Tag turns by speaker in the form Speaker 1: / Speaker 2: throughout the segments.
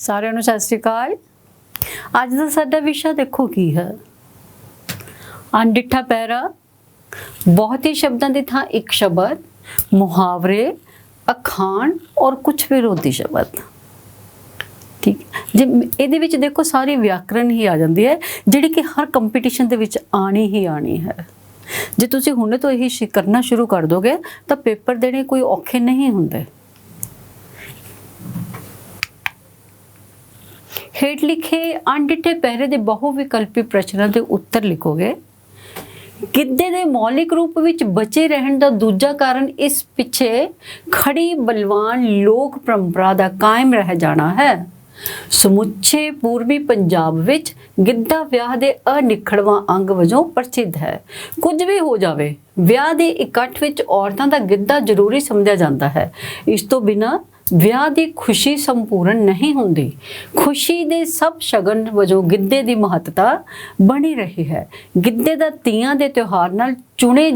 Speaker 1: ਸਾਰਿਆਂ ਨੂੰ ਸਤਿ ਸ਼੍ਰੀ ਅਕਾਲ। ਅੱਜ ਦਾ ਸਾਡਾ ਵਿਸ਼ਾ ਦੇਖੋ ਕੀ ਹੈ। ਅਣਡਿੱਠਾ ਪਹਿਰਾ, ਬਹੁਤ ਹੀ ਸ਼ਬਦਾਂ ਦੀ ਥਾਂ ਇੱਕ ਸ਼ਬਦ, ਮੁਹਾਵਰੇ, ਅਖਾਣ ਔਰ ਕੁਝ ਵਿਰੋਧੀ ਸ਼ਬਦ। ਠੀਕ ਜੇ ਇਹਦੇ ਵਿੱਚ ਦੇਖੋ ਸਾਰੀ ਵਿਆਕਰਣ ਹੀ ਆ ਜਾਂਦੀ ਹੈ, ਜਿਹੜੀ ਕਿ ਹਰ ਕੰਪੀਟੀਸ਼ਨ ਦੇ ਵਿੱਚ ਆਣੀ ਹੀ ਆਣੀ ਹੈ। ਜੇ ਤੁਸੀਂ ਹੁਣੇ ਤੋਂ ਇਹੀ ਕਰਨਾ ਸ਼ੁਰੂ ਕਰ ਦੋਗੇ ਤਾਂ ਪੇਪਰ ਦੇਣੇ ਕੋਈ ਔਖੇ ਨਹੀਂ ਹੁੰਦੇ। ਹੇਠ ਲਿਖੇ ਅਣਡਿੱਠੇ ਪਹਿਰੇ ਦੇ ਬਹੁ ਵਿਕਲਪੀ ਪ੍ਰਸ਼ਨਾਂ ਦੇ ਉੱਤਰ ਲਿਖੋਗੇ। ਗਿੱਧੇ ਦੇ ਮੌਲਿਕ ਰੂਪ ਵਿੱਚ ਬਚੇ ਰਹਿਣ ਦਾ ਦੂਜਾ ਕਾਰਨ ਇਸ ਪਿੱਛੇ ਖੜੀ ਬਲਵਾਨ ਲੋਕ ਪਰੰਪਰਾ ਦਾ ਕਾਇਮ ਰਹਿ ਜਾਣਾ ਹੈ। ਸਮੁੱਚੇ ਪੂਰਬੀ ਪੰਜਾਬ ਵਿੱਚ ਗਿੱਧਾ ਵਿਆਹ ਦੇ ਅਨਿੱਖੜਵਾਂ ਅੰਗ ਵਜੋਂ ਪ੍ਰਸਿੱਧ ਹੈ। ਕੁਝ ਵੀ ਹੋ ਜਾਵੇ, ਵਿਆਹ ਦੇ ਇਕੱਠ ਵਿੱਚ ਔਰਤਾਂ ਦਾ ਗਿੱਧਾ ਜ਼ਰੂਰੀ ਸਮਝਿਆ ਜਾਂਦਾ ਹੈ। ਇਸ ਤੋਂ ਬਿਨਾਂ ਵਿਆਹ ਦੀ ਖੁਸ਼ੀ ਸੰਪੂਰਨ ਨਹੀਂ ਹੁੰਦੀ। ਖੁਸ਼ੀ ਦੇ ਸਭ ਸ਼ਗਨ ਵਜੋਂ ਗਿੱਧੇ ਦੀ ਮਹੱਤਤਾ ਬਣੀ ਰਹੀ ਹੈ। ਗਿੱਧੇ ਦਾ ਤੀਆਂ ਦੇ ਤਿਉਹਾਰ ਨਾਲ ਚੁਣੇ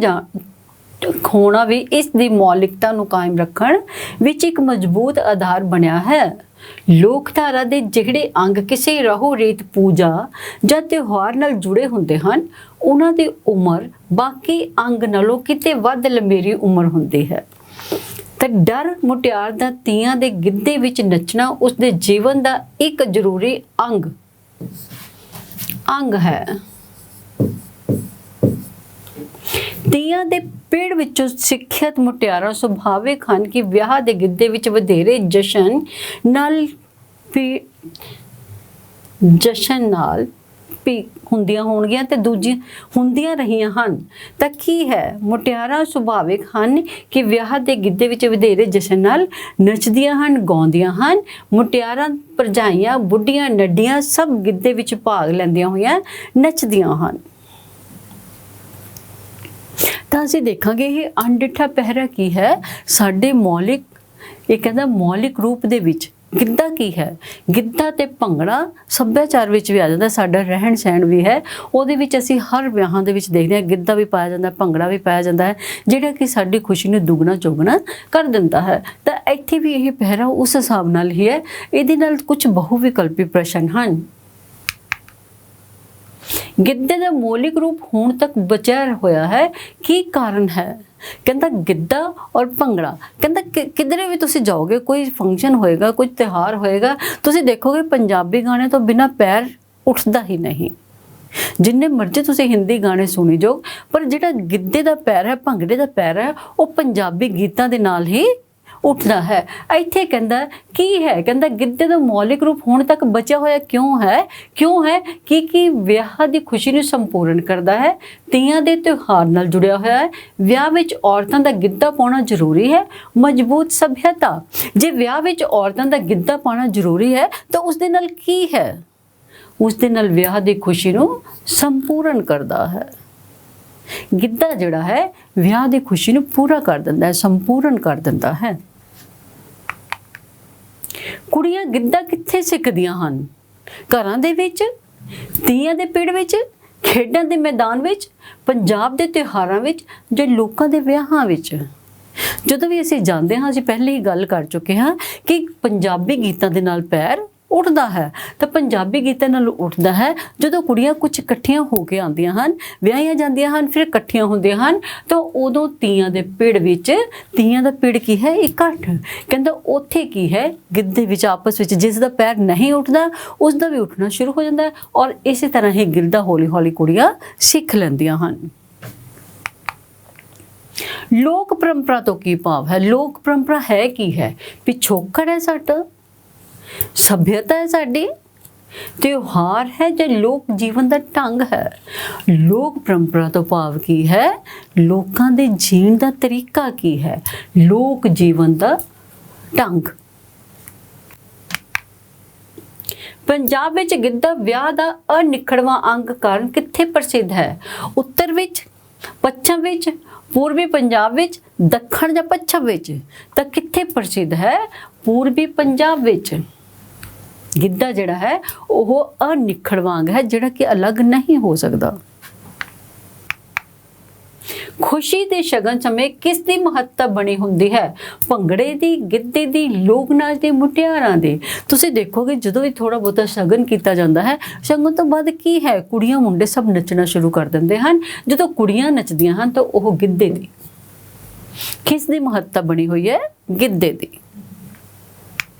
Speaker 1: ਹੋਣਾ ਵੀ ਇਸ ਦੀ ਮੌਲਿਕਤਾ ਨੂੰ ਕਾਇਮ ਰੱਖਣ ਵਿੱਚ ਇੱਕ ਮਜ਼ਬੂਤ ਆਧਾਰ ਬਣਿਆ ਹੈ। ਲੋਕਧਾਰਾ ਦੇ ਜਿਹੜੇ ਅੰਗ ਕਿਸੇ ਰਹੋ ਰੀਤ ਪੂਜਾ ਜਾਂ ਤਿਉਹਾਰ ਨਾਲ ਜੁੜੇ ਹੁੰਦੇ ਹਨ, ਉਹਨਾਂ ਦੀ ਉਮਰ ਬਾਕੀ ਅੰਗ ਨਾਲੋਂ ਕਿਤੇ ਵੱਧ ਲੰਮੇਰੀ ਉਮਰ ਹੁੰਦੀ ਹੈ। ਤਾਂ ਡਰ ਮੁਟਿਆਰ ਦਾ ਤੀਆਂ ਦੇ ਗਿੱਧੇ ਵਿੱਚ ਨੱਚਣਾ ਉਸਦੇ ਜੀਵਨ ਦਾ ਇੱਕ ਜ਼ਰੂਰੀ ਅੰਗ ਹੈ। ਤੀਆਂ ਦੇ ਪਿੜ ਵਿੱਚੋਂ ਸਿੱਖਿਅਤ ਮੁਟਿਆਰਾਂ ਸੁਭਾਵਿਕ ਹਨ ਕਿ ਵਿਆਹ ਦੇ ਗਿੱਧੇ ਵਿੱਚ ਵਧੇਰੇ ਜਸ਼ਨ ਨਾਲ ਹੁੰਦੀਆਂ ਹੋਣਗੀਆਂ ਤੇ ਦੂਜੀਆਂ ਹੁੰਦੀਆਂ ਰਹੀਆਂ ਹਨ। ਤਾਂ ਕੀ ਹੈ, ਮੁਟਿਆਰਾਂ ਸੁਭਾਵਿਕ ਹਨ ਕਿ ਵਿਆਹ ਦੇ ਗਿੱਧੇ ਵਿੱਚ ਵਧੇਰੇ ਜਸ਼ਨ ਨਾਲ ਨੱਚਦੀਆਂ ਹਨ, ਗਾਉਂਦੀਆਂ ਹਨ। ਮੁਟਿਆਰਾਂ, ਭਰਜਾਈਆਂ, ਬੁੱਢੀਆਂ, ਨੱਡੀਆਂ ਸਭ ਗਿੱਧੇ ਵਿੱਚ ਭਾਗ ਲੈਂਦੀਆਂ ਹੋਈਆਂ ਨੱਚਦੀਆਂ ਹਨ। ਤਾਂ ਅਸੀਂ ਦੇਖਾਂਗੇ ਇਹ ਅਣਡਿੱਠਾ ਪਹਿਰਾ ਕੀ ਹੈ। ਸਾਡੇ ਮੌਲਿਕ, ਇਹ ਕਹਿੰਦਾ ਮੌਲਿਕ ਰੂਪ ਦੇ ਵਿੱਚ ਗਿੱਧਾ ਕੀ ਹੈ। ਗਿੱਧਾ ਤੇ ਭੰਗੜਾ ਸੱਭਿਆਚਾਰ ਵਿੱਚ ਵੀ ਆ ਜਾਂਦਾ, ਸਾਡਾ ਰਹਿਣ ਸਹਿਣ ਵੀ ਹੈ। ਉਹਦੇ ਵਿੱਚ ਅਸੀਂ ਹਰ ਵਿਆਹਾਂ ਦੇ ਵਿੱਚ ਦੇਖਦੇ ਹਾਂ ਗਿੱਧਾ ਵੀ ਪਾਇਆ ਜਾਂਦਾ, ਭੰਗੜਾ ਵੀ ਪਾਇਆ ਜਾਂਦਾ ਹੈ, ਜਿਹੜਾ ਕਿ ਸਾਡੀ ਖੁਸ਼ੀ ਨੂੰ ਦੁੱਗਣਾ ਚੌਗਣਾ ਕਰ ਦਿੰਦਾ ਹੈ। ਤਾਂ ਇੱਥੇ ਵੀ ਇਹ ਪਹਿਰਾ ਉਸ ਹਿਸਾਬ ਨਾਲ ਹੀ ਹੈ। ਇਹਦੇ ਨਾਲ ਕੁਝ ਬਹੁ ਵਿਕਲਪੀ ਪ੍ਰਸ਼ਨ ਹਨ। ਗਿੱਧੇ ਦਾ ਮੌਲਿਕ ਰੂਪ ਹੁਣ ਤੱਕ ਬਚਿਆ ਹੋਇਆ ਹੈ, ਕੀ ਕਾਰਨ ਹੈ? ਕਹਿੰਦਾ ਗਿੱਧਾ ਔਰ ਭੰਗੜਾ, ਕਹਿੰਦਾ ਕਿਧਰੇ ਵੀ ਤੁਸੀਂ ਜਾਓਗੇ, ਕੋਈ ਫੰਕਸ਼ਨ ਹੋਏਗਾ, ਕੋਈ ਤਿਉਹਾਰ ਹੋਏਗਾ, ਤੁਸੀਂ ਦੇਖੋਗੇ ਪੰਜਾਬੀ ਗਾਣੇ ਤੋਂ ਬਿਨਾਂ ਪੈਰ ਉੱਠਦਾ ਹੀ ਨਹੀਂ। ਜਿੰਨੇ ਮਰਜ਼ੀ ਤੁਸੀਂ ਹਿੰਦੀ ਗਾਣੇ ਸੁਣੀ ਜਾਓ, ਪਰ ਜਿਹੜਾ ਗਿੱਧੇ ਦਾ ਪੈਰ ਹੈ, ਭੰਗੜੇ ਦਾ ਪੈਰ ਹੈ, ਉਹ ਪੰਜਾਬੀ ਗੀਤਾਂ ਦੇ ਨਾਲ ਹੀ ਉੱਠਦਾ ਹੈ। ਇੱਥੇ ਕਹਿੰਦਾ ਕੀ ਹੈ, ਕਹਿੰਦਾ ਗਿੱਧੇ ਦਾ ਮੌਲਿਕ ਰੂਪ ਹੁਣ ਤੱਕ ਬਚਿਆ ਹੋਇਆ ਕਿਉਂ ਹੈ ਕਿ ਵਿਆਹ ਦੀ ਖੁਸ਼ੀ ਨੂੰ ਸੰਪੂਰਨ ਕਰਦਾ ਹੈ, ਤੀਆਂ ਦੇ ਤਿਉਹਾਰ ਨਾਲ ਜੁੜਿਆ ਹੋਇਆ ਹੈ। ਵਿਆਹ ਵਿੱਚ ਔਰਤਾਂ ਦਾ ਗਿੱਧਾ ਪਾਉਣਾ ਜ਼ਰੂਰੀ ਹੈ। ਮਜ਼ਬੂਤ ਸਭਿਅਤਾ, ਜੇ ਵਿਆਹ ਵਿੱਚ ਔਰਤਾਂ ਦਾ ਗਿੱਧਾ ਪਾਉਣਾ ਜ਼ਰੂਰੀ ਹੈ ਤਾਂ ਉਸ ਦੇ ਨਾਲ ਕੀ ਹੈ? ਉਸ ਦੇ ਨਾਲ ਵਿਆਹ ਦੀ ਖੁਸ਼ੀ ਨੂੰ ਸੰਪੂਰਨ ਕਰਦਾ ਹੈ। ਗਿੱਧਾ ਜਿਹੜਾ ਹੈ ਵਿਆਹ ਦੀ ਖੁਸ਼ੀ ਨੂੰ ਪੂਰਾ ਕਰ ਦਿੰਦਾ ਹੈ, ਸੰਪੂਰਨ ਕਰ ਦਿੰਦਾ ਹੈ। ਕੁੜੀਆਂ ਗਿੱਧਾ ਕਿੱਥੇ ਸਿੱਖਦੀਆਂ ਹਨ? ਘਰਾਂ ਦੇ ਵਿੱਚ, ਤੀਆਂ ਦੇ ਪਿੜ ਵਿੱਚ, ਖੇਡਾਂ ਦੇ ਮੈਦਾਨ ਵਿੱਚ, ਪੰਜਾਬ ਦੇ ਤਿਉਹਾਰਾਂ ਵਿੱਚ, ਜਾਂ ਲੋਕਾਂ ਦੇ ਵਿਆਹਾਂ ਵਿੱਚ। ਜਦੋਂ ਵੀ ਅਸੀਂ ਜਾਂਦੇ ਹਾਂ, ਅਸੀਂ ਪਹਿਲੇ ਹੀ ਗੱਲ ਕਰ ਚੁੱਕੇ ਹਾਂ ਕਿ ਪੰਜਾਬੀ ਗੀਤਾਂ ਦੇ ਨਾਲ ਪੈਰ ਉੱਠਦਾ ਹੈ। ਤਾਂ ਪੰਜਾਬੀ ਗੀਤਾਂ ਨਾਲ ਉੱਠਦਾ ਹੈ ਜਦੋਂ ਕੁੜੀਆਂ ਕੁਝ ਇਕੱਠੀਆਂ ਹੋ ਕੇ ਆਉਂਦੀਆਂ ਹਨ, ਵਿਆਹੀਆਂ ਜਾਂਦੀਆਂ ਹਨ, ਫਿਰ ਇਕੱਠੀਆਂ ਹੁੰਦੀਆਂ ਹਨ, ਤਾਂ ਉਦੋਂ ਤੀਆਂ ਦੇ ਪਿੜ ਵਿੱਚ, ਤੀਆਂ ਦਾ ਪਿੜ ਕੀ ਹੈ? ਇਕੱਠ। ਕਹਿੰਦਾ ਉੱਥੇ ਕੀ ਹੈ? ਗਿੱਧੇ ਵਿੱਚ ਆਪਸ ਵਿੱਚ ਜਿਸ ਦਾ ਪੈਰ ਨਹੀਂ ਉੱਠਦਾ ਉਸ ਦਾ ਵੀ ਉੱਠਣਾ ਸ਼ੁਰੂ ਹੋ ਜਾਂਦਾ ਹੈ। ਔਰ ਇਸੇ ਤਰ੍ਹਾਂ ਹੀ ਗਿੱਧਾ ਹੌਲੀ ਹੌਲੀ ਕੁੜੀਆਂ ਸਿੱਖ ਲੈਂਦੀਆਂ ਹਨ। ਲੋਕ ਪਰੰਪਰਾ ਤੋਂ ਕੀ ਭਾਵ ਹੈ? ਲੋਕ ਪਰੰਪਰਾ ਹੈ ਕੀ ਹੈ? ਪਿਛੋਕੜ ਹੈ ਸਾਡਾ, ਸਭਿਅਤਾ ਹੈ ਸਾਡੀ, ਤਿਉਹਾਰ ਹੈ ਜਾਂ ਲੋਕ ਜੀਵਨ ਦਾ ਢੰਗ ਹੈ। ਲੋਕ ਪਰੰਪਰਾ ਤੋਂ ਭਾਵ ਕੀ ਹੈ? ਲੋਕਾਂ ਦੇ ਜੀਣ ਦਾ ਤਰੀਕਾ ਕੀ ਹੈ? ਲੋਕ ਜੀਵਨ ਦਾ ਢੰਗ। ਪੰਜਾਬ ਵਿੱਚ ਗਿੱਧਾ ਵਿਆਹ ਦਾ ਅਨਿੱਖੜਵਾਂ ਅੰਗ ਕਾਰਨ ਕਿੱਥੇ ਪ੍ਰਸਿੱਧ ਹੈ? ਉੱਤਰ ਵਿੱਚ, ਪੱਛਮ ਵਿੱਚ, ਪੂਰਬੀ ਪੰਜਾਬ ਵਿੱਚ, ਦੱਖਣ ਜਾਂ ਪੱਛਮ ਵਿੱਚ। ਤਾਂ ਕਿੱਥੇ ਪ੍ਰਸਿੱਧ ਹੈ? ਪੂਰਬੀ ਪੰਜਾਬ ਵਿੱਚ। ਗਿੱਧਾ ਜਿਹੜਾ ਹੈ ਉਹ ਅਨਿੱਖੜਵਾਂ ਅੰਗ ਹੈ, ਜਿਹੜਾ ਕਿ ਅਲੱਗ ਨਹੀਂ ਹੋ ਸਕਦਾ। ਖੁਸ਼ੀ ਦੇ ਸ਼ਗਨ ਸਮੇਂ ਕਿਸ ਦੀ ਮਹੱਤਤਾ ਬਣੀ ਹੁੰਦੀ ਹੈ? ਭੰਗੜੇ ਦੀ, ਗਿੱਧੇ ਦੀ, ਲੋਕ ਨਾਚ ਦੀ, ਮੁਟਿਆਰਾਂ ਦੀ। ਤੁਸੀਂ ਦੇਖੋਗੇ ਜਦੋਂ ਵੀ ਥੋੜਾ ਬਹੁਤਾ ਸ਼ਗਨ ਕੀਤਾ ਜਾਂਦਾ ਹੈ, ਸ਼ਗਨ ਤੋਂ ਬਾਅਦ ਕੀ ਹੈ, ਕੁੜੀਆਂ ਮੁੰਡੇ ਸਭ ਨੱਚਣਾ ਸ਼ੁਰੂ ਕਰ ਦਿੰਦੇ ਹਨ। ਜਦੋਂ ਕੁੜੀਆਂ ਨੱਚਦੀਆਂ ਹਨ ਤਾਂ ਉਹ ਗਿੱਧੇ ਦੀ। ਕਿਸ ਦੀ ਮਹੱਤਤਾ ਬਣੀ ਹੋਈ ਹੈ? ਗਿੱਧੇ ਦੀ।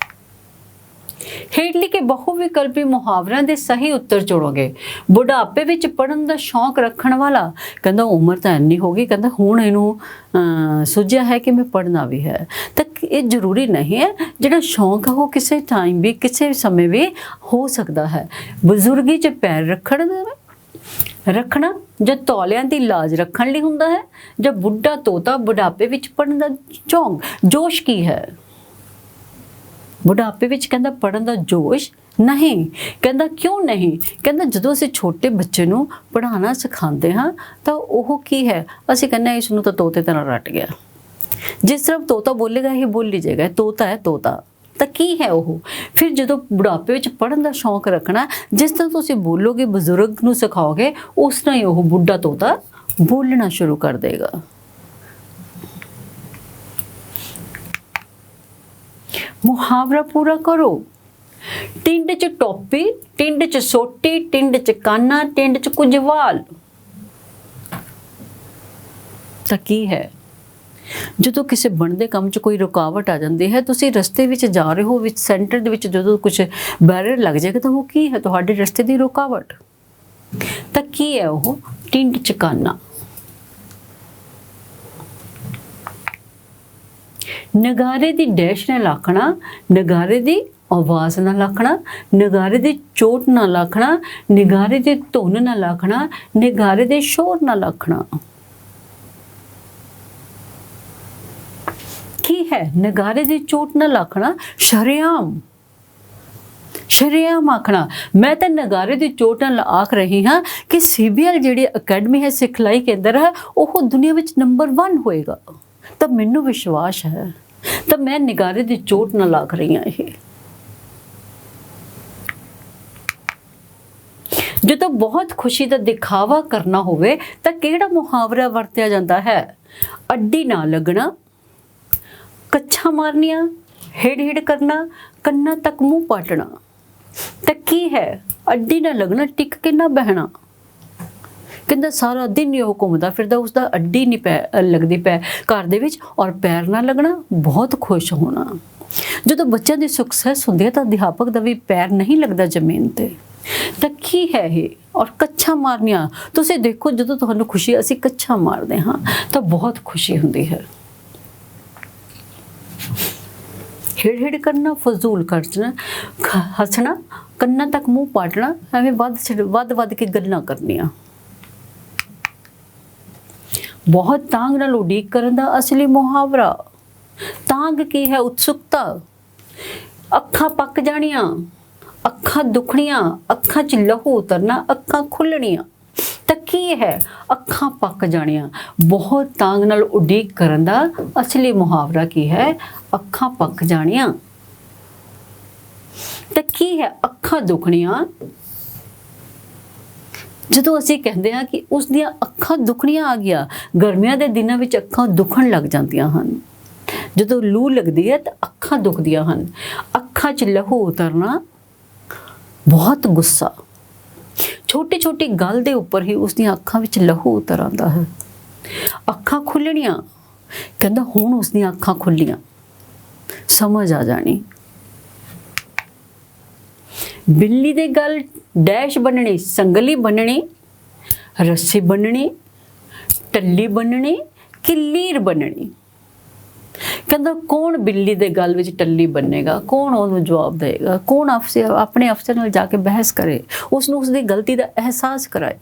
Speaker 1: ਹੇਠ ਲਿਖੇ ਬਹੁ ਵਿਕਲਪੀ ਮੁਹਾਵਰਿਆਂ ਦੇ ਸਹੀ ਉੱਤਰ ਚੁਣੋਗੇ। ਬੁਢਾਪੇ ਵਿੱਚ ਪੜਨ ਦਾ ਸ਼ੌਂਕ ਰੱਖਣ ਵਾਲਾ, ਕਹਿੰਦਾ ਉਮਰ ਤਾਂ ਇੰਨੀ ਹੋ ਗਈ, ਕਹਿੰਦਾ ਹੁਣ ਇਹਨੂੰ ਸੁਝਿਆ ਹੈ ਕਿ ਮੈਂ ਪੜ੍ਹਨਾ ਵੀ ਹੈ। ਤਾਂ ਇਹ ਜ਼ਰੂਰੀ ਨਹੀਂ ਹੈ, ਜਿਹੜਾ ਸ਼ੌਂਕ ਹੈ ਉਹ ਕਿਸੇ ਟਾਈਮ ਵੀ, ਕਿਸੇ ਸਮੇਂ ਵੀ ਹੋ ਸਕਦਾ ਹੈ। ਬਜ਼ੁਰਗੀ 'ਚ ਪੈਰ ਰੱਖਣਾ ਜਾਂ ਤੌਲਿਆਂ ਦੀ ਲਾਜ ਰੱਖਣ ਲਈ ਹੁੰਦਾ ਹੈ, ਜਾਂ ਬੁੱਢਾ ਤੋਤਾ ਬੁਢਾਪੇ ਵਿੱਚ ਪੜਨ ਦਾ ਸ਼ੌਂਕ, ਜੋਸ਼ ਕੀ ਹੈ? ਬੁਢਾਪੇ ਵਿੱਚ ਕਹਿੰਦਾ ਪੜਨ ਦਾ ਜੋਸ਼ ਨਹੀਂ। ਕਹਿੰਦਾ ਕਿਉਂ ਨਹੀਂ? ਕਹਿੰਦਾ ਜਦੋਂ ਅਸੀਂ ਛੋਟੇ ਬੱਚੇ ਨੂੰ ਪੜ੍ਹਾਉਣਾ ਸਿਖਾਉਂਦੇ ਹਾਂ ਤਾਂ ਉਹ ਕੀ ਹੈ, ਅਸੀਂ ਕਹਿੰਦੇ ਇਸ ਨੂੰ ਤਾਂ ਤੋਤੇ ਤਰ੍ਹਾਂ ਰੱਟ ਗਿਆ, ਜਿਸ ਤਰ੍ਹਾਂ ਤੋਤਾ ਬੋਲੇਗਾ ਇਹ ਬੋਲੀ ਜਾਏਗਾ, ਤੋਤਾ ਹੈ ਤੋਤਾ। ਤਾਂ ਕੀ ਹੈ ਉਹ? ਫਿਰ ਜਦੋਂ ਬੁਢਾਪੇ ਵਿੱਚ ਪੜਨ ਦਾ ਸ਼ੌਂਕ ਰੱਖਣਾ, ਜਿਸ ਤਰ੍ਹਾਂ ਤੁਸੀਂ ਬੋਲੋਗੇ, ਬਜ਼ੁਰਗ ਨੂੰ ਸਿਖਾਓਗੇ, ਉਸ ਤਰ੍ਹਾਂ ਹੀ ਉਹ ਬੁੱਢਾ ਤੋਤਾ ਬੋਲਣਾ ਸ਼ੁਰੂ ਕਰ ਦੇਗਾ। ਮੁਹਾਵਰਾ ਪੂਰਾ ਕਰੋ। ਟਿੰਡ 'ਚ ਟੋਪੀ, ਟਿੰਡ 'ਚ ਸੋਟੀ, ਟਿੰਡ 'ਚ ਕਾਨਾ, ਟਿੰਡ 'ਚ ਕੁਝ ਵਾਲ। ਤਾਂ ਕੀ ਹੈ? ਜਦੋਂ ਕਿਸੇ ਬਣਦੇ ਕੰਮ 'ਚ ਕੋਈ ਰੁਕਾਵਟ ਆ ਜਾਂਦੀ ਹੈ, ਤੁਸੀਂ ਰਸਤੇ ਵਿੱਚ ਜਾ ਰਹੇ ਹੋ, ਵਿੱਚ ਸੈਂਟਰ ਦੇ ਵਿੱਚ ਜਦੋਂ ਕੁਝ ਬੈਰੀਅਰ ਲੱਗ ਜਾਏਗਾ ਤਾਂ ਉਹ ਕੀ ਹੈ? ਤੁਹਾਡੇ ਰਸਤੇ ਦੀ ਰੁਕਾਵਟ। ਤਾਂ ਕੀ ਹੈ ਉਹ? ਟਿੰਡ 'ਚ ਕਾਨਾ। ਨਗਾਰੇ ਦੀ ਡੈਸ਼ ਨਾਲ ਆਖਣਾ, ਨਗਾਰੇ ਦੀ ਆਵਾਜ਼ ਨਾਲ ਆਖਣਾ, ਨਗਾਰੇ ਦੀ ਚੋਟ ਨਾਲ ਆਖਣਾ, ਨਗਾਰੇ ਦੀ ਧੁਨ ਨਾਲ ਆਖਣਾ, ਨਗਾਰੇ ਦੇ ਸ਼ੋਰ ਨਾਲ ਆਖਣਾ। ਕੀ ਹੈ? ਨਗਾਰੇ ਦੀ ਚੋਟ ਨਾਲ ਆਖਣਾ, ਸ਼ਰੇਆਮ ਆਖਣਾ। ਮੈਂ ਤਾਂ ਨਗਾਰੇ ਦੀ ਚੋਟ ਨਾਲ ਆਖ ਰਹੀ ਹਾਂ ਕਿ CBL ਜਿਹੜੀ ਅਕੈਡਮੀ ਹੈ, ਸਿਖਲਾਈ ਕੇਂਦਰ ਹੈ, ਉਹ ਦੁਨੀਆ ਵਿੱਚ ਨੰਬਰ 1 ਹੋਏਗਾ। ਤਾਂ ਮੈਨੂੰ ਵਿਸ਼ਵਾਸ ਹੈ, ਤਾਂ ਮੈਂ ਨਗਾਰੇ ਦੀ ਚੋਟ ਨਾਲ ਆਖ ਰਹੀ ਹਾਂ। ਇਹ ਜਦੋਂ ਬਹੁਤ ਖੁਸ਼ੀ ਦਾ ਦਿਖਾਵਾ ਕਰਨਾ ਹੋਵੇ ਤਾਂ ਕਿਹੜਾ ਮੁਹਾਵਰਾ ਵਰਤਿਆ ਜਾਂਦਾ ਹੈ? ਅੱਡੀ ਨਾ ਲੱਗਣਾ, ਕੱਛਾ ਮਾਰਨੀਆਂ, ਹੇੜ ਕਰਨਾ, ਕੰਨਾਂ ਤੱਕ ਮੂੰਹ ਪਾਟਣਾ। ਤਾਂ ਕੀ ਹੈ? ਅੱਡੀ ਨਾ ਲੱਗਣਾ, ਟਿਕ ਕੇ ਨਾ ਬਹਿਣਾ। ਕਹਿੰਦਾ ਸਾਰਾ ਦਿਨ ਹੀ ਉਹ ਘੁੰਮਦਾ ਫਿਰਦਾ, ਉਸਦਾ ਅੱਡੀ ਨਹੀਂ ਲੱਗਦੀ ਪੈ ਘਰ ਦੇ ਵਿੱਚ, ਔਰ ਪੈਰ ਨਾ ਲੱਗਣਾ, ਬਹੁਤ ਖੁਸ਼ ਹੋਣਾ। ਜਦੋਂ ਬੱਚਿਆਂ ਦੀ ਸਕਸੈਸ ਹੁੰਦੀ ਹੈ ਤਾਂ ਅਧਿਆਪਕ ਦਾ ਵੀ ਪੈਰ ਨਹੀਂ ਲੱਗਦਾ ਜ਼ਮੀਨ ਤੇ। ਤਾਂ ਕੀ ਹੈ ਇਹ? ਔਰ ਕੱਛਾ ਮਾਰਨੀਆਂ, ਤੁਸੀਂ ਦੇਖੋ ਜਦੋਂ ਤੁਹਾਨੂੰ ਖੁਸ਼ੀ, ਅਸੀਂ ਕੱਛਾ ਮਾਰਦੇ ਹਾਂ ਤਾਂ ਬਹੁਤ ਖੁਸ਼ੀ ਹੁੰਦੀ ਹੈ। ਹੇੜ ਕਰਨਾ, ਫਜ਼ੂਲ ਖਰਚਣਾ, ਹੱਸਣਾ, ਕੰਨਾਂ ਤੱਕ ਮੂੰਹ ਪਾਟਣਾ, ਐਵੇਂ ਵੱਧ ਕੇ ਗੱਲਾਂ ਕਰਨੀਆਂ। ਬਹੁਤ ਤਾਂਗ ਨਾਲ ਉਡੀਕ ਕਰਨ ਦਾ ਅਸਲੀ ਮੁਹਾਵਰਾ। ਤਾਂਗ ਕੀ ਹੈ? ਉਤਸੁਕਤਾ। ਅੱਖਾਂ ਪੱਕ ਜਾਣੀਆਂ, ਅੱਖਾਂ ਦੁਖਣੀਆਂ, ਅੱਖਾਂ 'ਚ ਲਹੂ ਉਤਰਨਾ, ਅੱਖਾਂ ਖੁੱਲਣੀਆਂ। ਤਾਂ ਕੀ ਹੈ? ਅੱਖਾਂ ਪੱਕ ਜਾਣੀਆਂ। ਬਹੁਤ ਤਾਂਗ ਨਾਲ ਉਡੀਕ ਕਰਨ ਦਾ ਅਸਲੀ ਮੁਹਾਵਰਾ ਕੀ ਹੈ? ਅੱਖਾਂ ਪੱਕ ਜਾਣੀਆਂ। ਤਾਂ ਕੀ ਹੈ? ਅੱਖਾਂ ਦੁਖਣੀਆਂ। ਜਦੋਂ ਅਸੀਂ ਕਹਿੰਦੇ ਹਾਂ ਕਿ ਉਸ ਦੀਆਂ ਅੱਖਾਂ ਦੁਖਣੀਆਂ ਆ ਗਿਆ, ਗਰਮੀਆਂ ਦੇ ਦਿਨਾਂ ਵਿੱਚ ਅੱਖਾਂ ਦੁਖਣ ਲੱਗ ਜਾਂਦੀਆਂ ਹਨ। ਜਦੋਂ ਲੂ ਲੱਗਦੀ ਹੈ ਤਾਂ ਅੱਖਾਂ ਦੁਖਦੀਆਂ ਹਨ। ਅੱਖਾਂ 'ਚ ਲਹੂ ਉਤਰਨਾ, ਬਹੁਤ ਗੁੱਸਾ। ਛੋਟੀ ਛੋਟੀ ਗੱਲ ਦੇ ਉੱਪਰ ਹੀ ਉਸ ਦੀਆਂ ਅੱਖਾਂ ਵਿੱਚ ਲਹੂ ਉਤਰ ਆਉਂਦਾ ਹੈ। ਅੱਖਾਂ ਖੁੱਲਣੀਆਂ, ਕਹਿੰਦਾ ਹੁਣ ਉਸ ਦੀਆਂ ਅੱਖਾਂ ਖੁੱਲੀਆਂ, ਸਮਝ ਆ ਜਾਣੀ। ਬਿੱਲੀ ਦੇ ਗਲ ਡੈਸ਼ ਬੰਨਣੀ, ਸੰਗਲੀ ਬੰਨਣੀ, ਰੱਸੀ ਬੰਨਣੀ, ਟੱਲੀ ਬੰਨਣੀ, ਕਿੱਲੀਰ ਬੰਨਣੀ। ਕਹਿੰਦਾ ਕੌਣ ਬਿੱਲੀ ਦੇ ਗਲ ਵਿੱਚ ਟੱਲੀ ਬੰਨੇਗਾ? ਕੌਣ ਉਹਨੂੰ ਜਵਾਬ ਦੇਗਾ? ਕੌਣ ਆਪਣੇ ਅਫਸਰ ਨਾਲ ਜਾ ਕੇ ਬਹਿਸ ਕਰੇ, ਉਸਨੂੰ ਉਸਦੀ ਗਲਤੀ ਦਾ ਅਹਿਸਾਸ ਕਰਾਏ?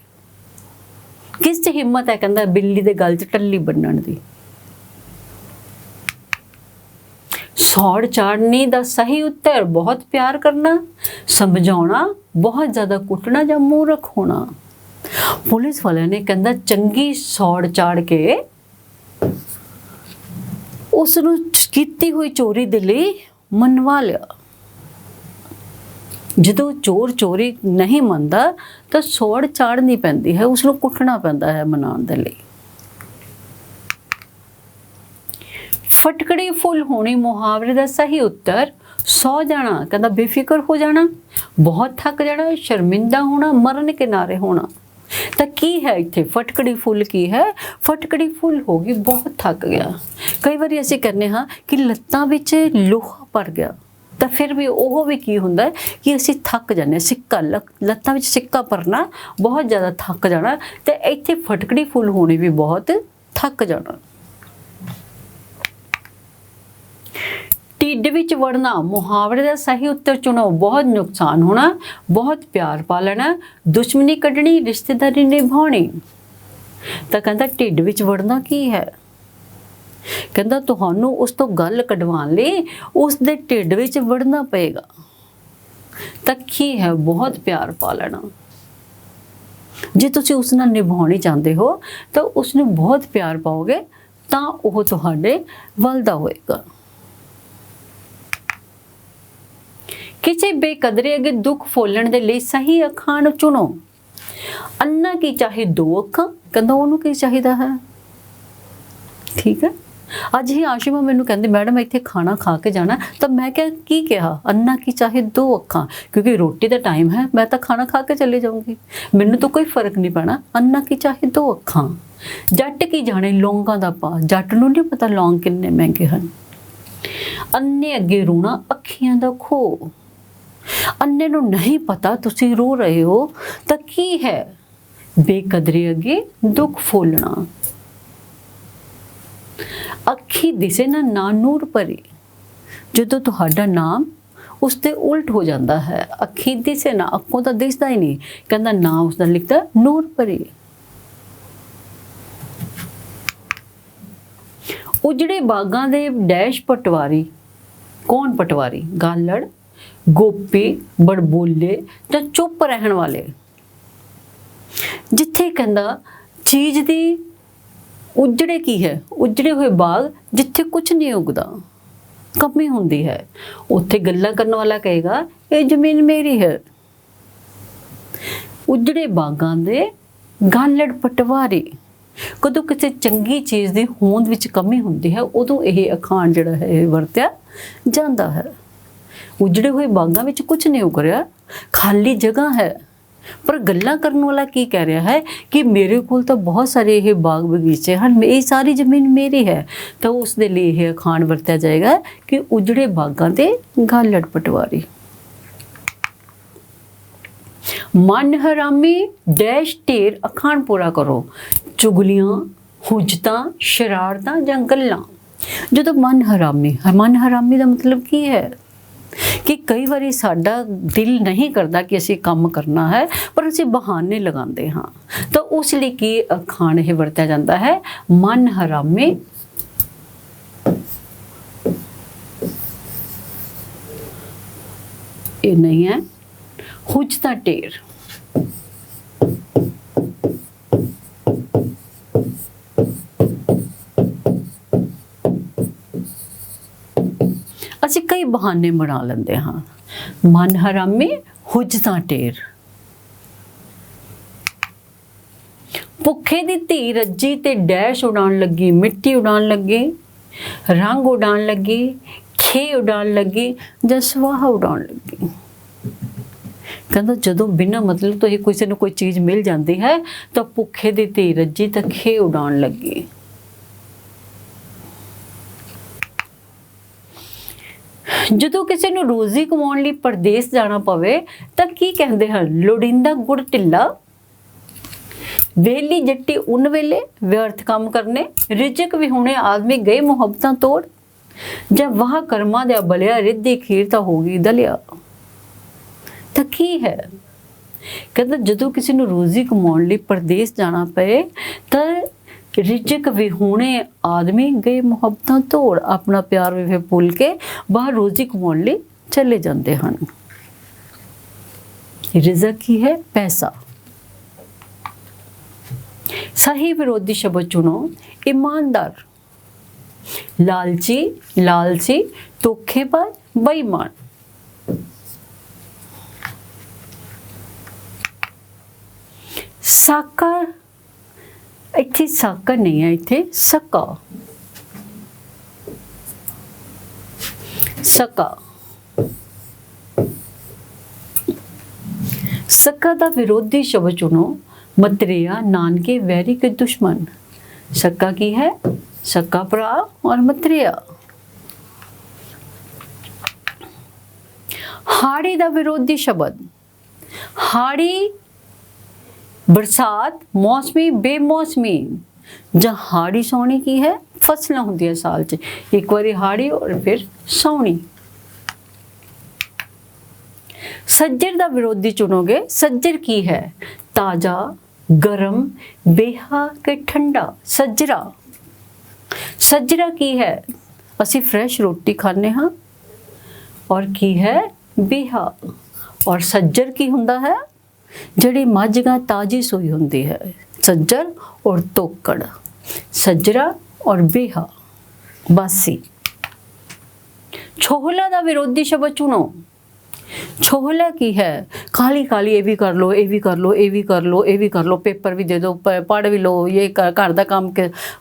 Speaker 1: ਕਿਸ 'ਚ ਹਿੰਮਤ ਹੈ ਕਹਿੰਦਾ ਬਿੱਲੀ ਦੇ ਗਲ 'ਚ ਟੱਲੀ ਬੰਨਣ ਦੀ? ਸੌੜ ਚਾੜਨੀ ਦਾ ਸਹੀ ਉੱਤਰ ਬਹੁਤ ਪਿਆਰ ਕਰਨਾ, ਸਮਝਾਉਣਾ, ਬਹੁਤ ਜ਼ਿਆਦਾ ਕੁੱਟਣਾ ਜਾਂ ਮੂਰਖ ਹੋਣਾ। ਪੁਲਿਸ ਵਾਲਿਆਂ ਨੇ ਕਹਿੰਦਾ ਚੰਗੀ ਸੌੜ ਚਾੜ ਕੇ ਉਸ ਨੂੰ ਕੀਤੀ ਹੋਈ ਚੋਰੀ ਦੇ ਲਈ ਮਨਵਾ ਲਿਆ। ਜਦੋਂ ਚੋਰ ਚੋਰੀ ਨਹੀਂ ਮੰਨਦਾ ਤਾਂ ਸੌੜ ਚਾੜਨੀ ਪੈਂਦੀ ਹੈ, ਉਸ ਨੂੰ ਕੁੱਟਣਾ ਪੈਂਦਾ ਹੈ ਮਨਾਉਣ ਦੇ ਲਈ। फटकड़ी फुल होनी मुहावरे का सही उत्तर सौ जाना, कहता बेफिक्र हो जाना, बहुत थक जाना, शर्मिंदा होना, मरण किनारे होना। तो की है इत्थे फटकड़ी फुल की है, फटकड़ी फुल हो गई, बहुत थक गया। कई बार असीं कहने हाँ कि लत्तां विच लोहा भर गया, तो फिर भी वो भी की हुंदा है कि असीं थक जाने, सिक्का लत्तां विच सिक्का भरना, बहुत ज़्यादा थक जाना। तो इत्थे फटकड़ी फुल होनी भी बहुत थक जाना। ढिड विच वड़ना मुहावरे का सही उत्तर चुनो, बहुत नुकसान होना, बहुत प्यार पा लेना, दुश्मनी कढ़नी, रिश्तेदारी निभानी। तो कहता ढिड विच वड़ना की है, कहता तुहानू उस तो गल कढवाण लई उस दे ढिड विच वड़ना पेगा। तो की है बहुत प्यार पा लेना। जे तुसी उस नाल निभाउणी चाहते हो तो उसनू बहुत प्यार पाओगे तो वह तुहाडे वल दा होएगा। किसी बेकदरे अगे दुख फोलण दे लई सही अखाण चुनो। अन्ना की चाहे दो अखां, कहंदा ओनू की चाहिदा है। ठीक है, अज ही आशिमा मैनू कहंदी मैडम इत्थे खाना खा के जाना, तो मैं क्या की कहा अन्ना की चाहे दो अखां, क्योंकि रोटी का टाइम है, मैं तो खाना खा के चली जाऊँगी, मैनू तो कोई फर्क नहीं पैना। अन्ना की चाहे दो अखां, जट की जाने लौंगां दा पा, जट नूं नहीं पता लौंग किन्ने महंगे हैं। अन्ने अगे रोना अखियां दा खो, अन्ने नूं नहीं पता तुसी रो रहे हो तो की है बेकदरे अगे दुख फोलना। अखी दिसे ना नूर भरे, जदों तुहाडा नाम उसते उल्ट हो जाता है, अखी दिसे ना, अखों तो दिसदा ही नहीं, कहंदा ना उसदा लिखदा नूर भरे। उजड़े बागां दे डैश पटवारी, कौन पटवारी? गालड़, गोपी, बड़बोले तो चुप रहन वाले। जिथे कहंदा चीज दी उजड़े की है, उजड़े हुए बाग जिथे कुछ नहीं उगदा, कमी हुंदी है, उत्थे गल्लां करने वाला कहेगा ये जमीन मेरी है। उजड़े बागां दे गालड़ पटवारी, कदों किसी चंगी चीज़ की होंद विच कमी हुंदी है उदों यह अखाण जिहड़ा है वरत्या जाता है। उजड़े हुए बागां विच कुछ नहीं उग रहा, खाली जगह है, पर गल्लां करने वाला की कह रहा है कि मेरे कोल तो बहुत सारे ये बाग बगीचे हैं, ये सारी जमीन मेरी है। तो उस दे लिए यह अखाण वरत्या जाएगा कि उजड़े बागां दे गालड़ पटवारी। मन हरामी डैश ढेर अखाण पूरा करो, चुगलियां, हुजतां, शरारतां जां गल्लां। जो मन हरामी का मतलब की है कि कई बार साडा दिल नहीं करता कि असी काम करना है, पर असी बहाने लगाते हाँ, तो उस लिए की अखाण यह वरत्या जाता है मन हरामी। ये नहीं है हुजता ढेर। असी कई बहाने बना लेंदे हाँ, मन हरामी हुजता ढेर। भुखे दी धी रज्जी ते डैश उड़ान लगी, मिट्टी उड़ान लगी, रंग उड़ान लगी, खे उड़ान लगी जां स्वाह उड़ान लगी। कहता जदों बिना मतलब तो ही किसी को कोई चीज़ मिल जाती है तो भुखे दी धी रज्जी तो खे उड़ान लगी। जदों किसी को रोजी कमाउण लई परदेस जाना पवे तो की कहते हैं लोड़ींदा गुड़ ढिला, वेली जट्टी उन वेले व्यर्थ काम करने, रिजक भी होने आदमी गए मुहब्बतां तोड़, जब वह कर्मा दे बलिया रिद्धि खीर तो होगी दलिया। तो की है कहते जदों किसी को रोजी कमाउण लई परदेस जाना पे तो रिजक भी होने आदमी गए मुहब्बतां तोड़, अपना प्यार भी भूल के बाहर रोजी कमाउण लई चले जाते हैं। रिजक की है पैसा। सही विरोधी शब्द चुनो, ईमानदार, लालची, लालची, धोखेबाज, बेईमान। साका, इत्थे साका नहीं है, इत्थे सक्का। ਸਕਾ। ਸਕਾ ਦਾ ਵਿਰੋਧੀ ਸ਼ਬਦ ਚੁਣੋ। ਮਤਰੇਆ, ਨਾਨਕੇ, ਵੈਰੀ के दुश्मन। ਸਕਾ ਕੀ ਹੈ? ਸਕਾ ਭਰਾ और ਮਤਰੇਆ। ਹਾੜੀ ਦਾ ਵਿਰੋਧੀ ਸ਼ਬਦ। ਹਾੜੀ ਬਰਸਾਤ, ਮੌਸਮੀ, ਬੇਮੌਸਮੀ। ਜਾਂ ਹਾੜੀ ਸੌਣੀ ਕੀ ਹੈ? ਫਸਲਾਂ ਹੁੰਦੀਆਂ ਸਾਲ 'ਚ, ਇੱਕ ਵਾਰੀ ਹਾੜੀ ਔਰ ਫਿਰ ਸੌਣੀ। ਸੱਜਰ ਦਾ ਵਿਰੋਧੀ ਚੁਣੋਗੇ। ਸੱਜਰ ਕੀ ਹੈ? ਤਾਜ਼ਾ, ਗਰਮ, ਬੇਹਾ ਕਿ ਠੰਡਾ। ਸੱਜਰਾ। ਸੱਜਰਾ ਕੀ ਹੈ? ਅਸੀਂ ਫਰੈਸ਼ ਰੋਟੀ ਖਾਂਦੇ ਹਾਂ। ਔਰ ਕੀ ਹੈ? ਬੇਹਾ। ਔਰ ਸੱਜਰ ਕੀ ਹੁੰਦਾ ਹੈ? ਜਿਹੜੀ ਮੱਝ ਗਾਂ ਤਾਜ਼ੀ ਸੂਈ ਹੁੰਦੀ ਹੈ। ਸੱਜਰ ਔਰ ਤੋਕੜ। ਸੱਜਰਾ ਔਰ ਬੇਹਾ, ਬਾਸੀ। ਛੋਹਲਾ ਦਾ ਵਿਰੋਧੀ ਸ਼ਬਦ ਚੁਣੋ। ਛੋਹਲਾ ਕੀ ਹੈ? ਕਾਲੀ ਕਾਲੀ, ਇਹ ਵੀ ਕਰ ਲੋ, ਇਹ ਵੀ ਕਰ ਲੋ, ਇਹ ਵੀ ਕਰ ਲੋ, ਇਹ ਵੀ ਕਰ ਲੋ, ਪੇਪਰ ਵੀ ਦੇ ਦਿਓ, ਪੜ੍ਹ ਵੀ ਲਓ, ਇਹ ਘਰ ਦਾ ਕੰਮ,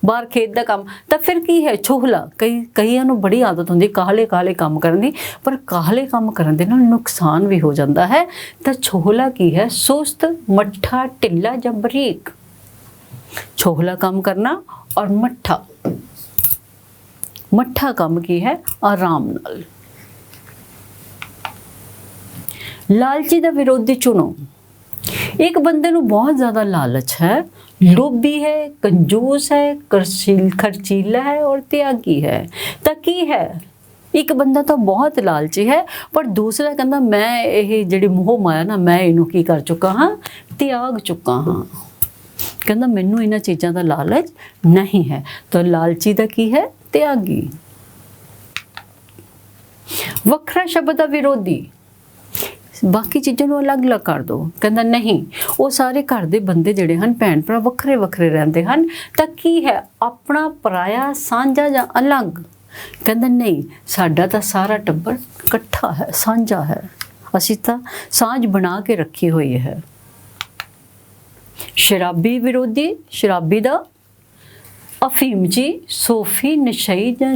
Speaker 1: ਬਾਹਰ ਖੇਤ ਦਾ ਕੰਮ। ਤਾਂ ਫਿਰ ਕੀ ਹੈ? ਛੋਹਲਾ। ਕਈਆਂ ਨੂੰ ਬੜੀ ਆਦਤ ਹੁੰਦੀ ਕਾਹਲੇ ਕਾਹਲੇ ਕੰਮ ਕਰਨ ਦੀ, ਪਰ ਕਾਹਲੇ ਕੰਮ ਕਰਨ ਦੇ ਨਾਲ ਨੁਕਸਾਨ ਵੀ ਹੋ ਜਾਂਦਾ ਹੈ। ਤਾਂ ਛੋਹਲਾ ਕੀ ਹੈ? ਸੁਸਤ, ਮੱਠਾ, ਢਿੱਲਾ ਜਾਂ ਬਰੀਕ। ਛੋਹਲਾ ਕੰਮ ਕਰਨਾ ਔਰ ਮੱਠਾ। ਮੱਠਾ ਕੰਮ ਕੀ ਹੈ? ਆਰਾਮ ਨਾਲ। ਲਾਲਚੀ ਦਾ ਵਿਰੋਧੀ ਚੁਣੋ। ਇੱਕ ਬੰਦੇ ਨੂੰ ਬਹੁਤ ਜ਼ਿਆਦਾ ਲਾਲਚ ਹੈ, ਲੋਭੀ ਹੈ, ਕੰਜੂਸ ਹੈ, ਖਰਚੀਲਾ ਹੈ ਔਰ ਤਿਆਗੀ ਹੈ। ਤਾਂ ਕੀ ਹੈ? ਇੱਕ ਬੰਦਾ ਤਾਂ ਬਹੁਤ ਲਾਲਚੀ ਹੈ, ਪਰ ਦੂਸਰਾ ਕਹਿੰਦਾ ਮੈਂ ਇਹ ਜਿਹੜੀ ਮੋਹ ਮਾਇਆ ਨਾ, ਮੈਂ ਇਹਨੂੰ ਕੀ ਕਰ ਚੁੱਕਾ ਹਾਂ? ਤਿਆਗ ਚੁੱਕਾ ਹਾਂ। ਕਹਿੰਦਾ ਮੈਨੂੰ ਇਹਨਾਂ ਚੀਜ਼ਾਂ ਦਾ ਲਾਲਚ ਨਹੀਂ ਹੈ। ਤਾਂ ਲਾਲਚੀ ਦਾ ਕੀ ਹੈ? ਤਿਆਗੀ। ਵੱਖਰਾ ਸ਼ਬਦ ਦਾ ਵਿਰੋਧੀ। ਬਾਕੀ ਚੀਜ਼ਾਂ ਨੂੰ ਅਲੱਗ-ਅਲੱਗ ਕਰ ਦੋ। ਕਹਿੰਦਾ ਨਹੀਂ, ਉਹ ਸਾਰੇ ਘਰ ਦੇ ਬੰਦੇ ਜਿਹੜੇ ਹਨ, ਭੈਣ ਭਰਾ ਵੱਖਰੇ ਵੱਖਰੇ ਰਹਿੰਦੇ ਹਨ। ਤਾਂ ਕੀ ਹੈ? ਆਪਣਾ, ਪਰਾਇਆ, ਸਾਂਝਾ ਜਾਂ ਅਲੱਗ। ਕਹਿੰਦਾ ਨਹੀਂ, ਸਾਡਾ ਤਾਂ ਸਾਰਾ ਟੱਬਰ ਇਕੱਠਾ ਹੈ, ਸਾਂਝਾ ਹੈ। ਅਸੀਂ ਤਾਂ ਸਾਂਝ ਬਣਾ ਕੇ ਰੱਖੀ ਹੋਈ ਹੈ। ਸ਼ਰਾਬੀ ਵਿਰੋਧੀ। ਸ਼ਰਾਬੀ ਦਾ ਅਫੀਮਚੀ, ਸੋਫੀ, ਨਸ਼ਈ ਜਾਂ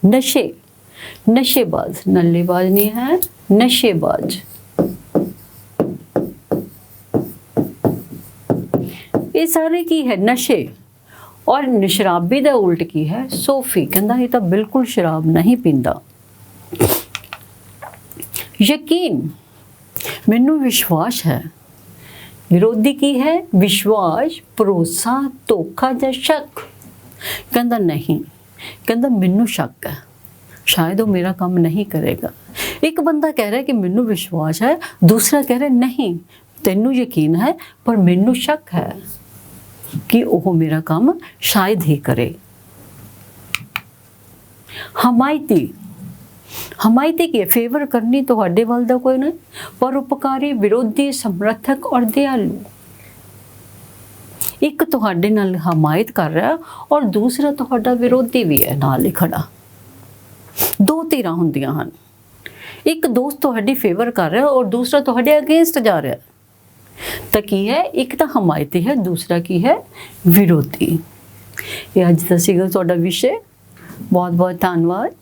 Speaker 1: ਨਸ਼ੇ। ਨਸ਼ੇਬਾਜ਼, ਨੱਲੇਬਾਜ਼ ਨਹੀਂ ਹੈ, ਨਸ਼ੇਬਾਜ਼। ਇਹ ਸਾਰੇ ਕੀ ਹੈ? ਨਸ਼ੇ। ਔਰ ਸ਼ਰਾਬੀ ਦਾ ਉਲਟ ਕੀ ਹੈ? ਸੋਫੀ। ਕਹਿੰਦਾ ਇਹ ਤਾਂ ਬਿਲਕੁਲ ਸ਼ਰਾਬ ਨਹੀਂ ਪੀਂਦਾ। ਯਕੀਨ, ਮੈਨੂੰ ਵਿਸ਼ਵਾਸ ਹੈ। ਵਿਰੋਧੀ ਕੀ ਹੈ? ਵਿਸ਼ਵਾਸ, ਭਰੋਸਾ, ਧੋਖਾ ਜਾਂ ਸ਼ੱਕ। ਕਹਿੰਦਾ ਨਹੀਂ, ਕਹਿੰਦਾ ਮੈਨੂੰ ਸ਼ੱਕ ਹੈ, ਸ਼ਾਇਦ ਉਹ ਮੇਰਾ ਕੰਮ ਨਹੀਂ ਕਰੇਗਾ। ਇੱਕ ਬੰਦਾ ਕਹਿ ਰਿਹਾ ਕਿ ਮੈਨੂੰ ਵਿਸ਼ਵਾਸ ਹੈ, ਦੂਸਰਾ ਕਹਿ ਰਿਹਾ ਨਹੀਂ, ਤੈਨੂੰ ਯਕੀਨ ਹੈ ਪਰ ਮੈਨੂੰ ਸ਼ੱਕ ਹੈ ਕਿ ਉਹ ਮੇਰਾ ਕੰਮ ਸ਼ਾਇਦ ਹੀ ਕਰੇ। ਹਮਾਇਤੀ। ਹਮਾਇਤੀ ਕੀ ਹੈ? ਫੇਵਰ ਕਰਨੀ ਤੁਹਾਡੇ ਵੱਲ ਦਾ ਕੋਈ ਨਹੀਂ, ਪਰ ਉਪਕਾਰੀ, ਵਿਰੋਧੀ, ਸਮਰਥਕ ਔਰ ਦਿਆਲੂ। ਇੱਕ ਤੁਹਾਡੇ ਨਾਲ ਹਮਾਇਤ ਕਰ ਰਿਹਾ ਔਰ ਦੂਸਰਾ ਤੁਹਾਡਾ ਵਿਰੋਧੀ ਵੀ ਹੈ ਨਾਲ ਹੀ ਖੜਾ। ਦੋ ਧਿਰਾਂ ਹੁੰਦੀਆਂ ਹਨ। ਇੱਕ ਦੋਸਤ ਤੁਹਾਡੀ ਫੇਵਰ ਕਰ ਰਿਹਾ ਔਰ ਦੂਸਰਾ ਤੁਹਾਡੇ ਅਗੇਂਸਟ ਜਾ ਰਿਹਾ। ਤਾਂ ਕੀ ਹੈ? ਇੱਕ ਤਾਂ ਹਮਾਇਤੀ ਹੈ, ਦੂਸਰਾ ਕੀ ਹੈ? ਵਿਰੋਧੀ। ਇਹ ਅੱਜ ਦਾ ਸੀਗਾ ਤੁਹਾਡਾ ਵਿਸ਼ੇ। ਬਹੁਤ ਬਹੁਤ ਧੰਨਵਾਦ।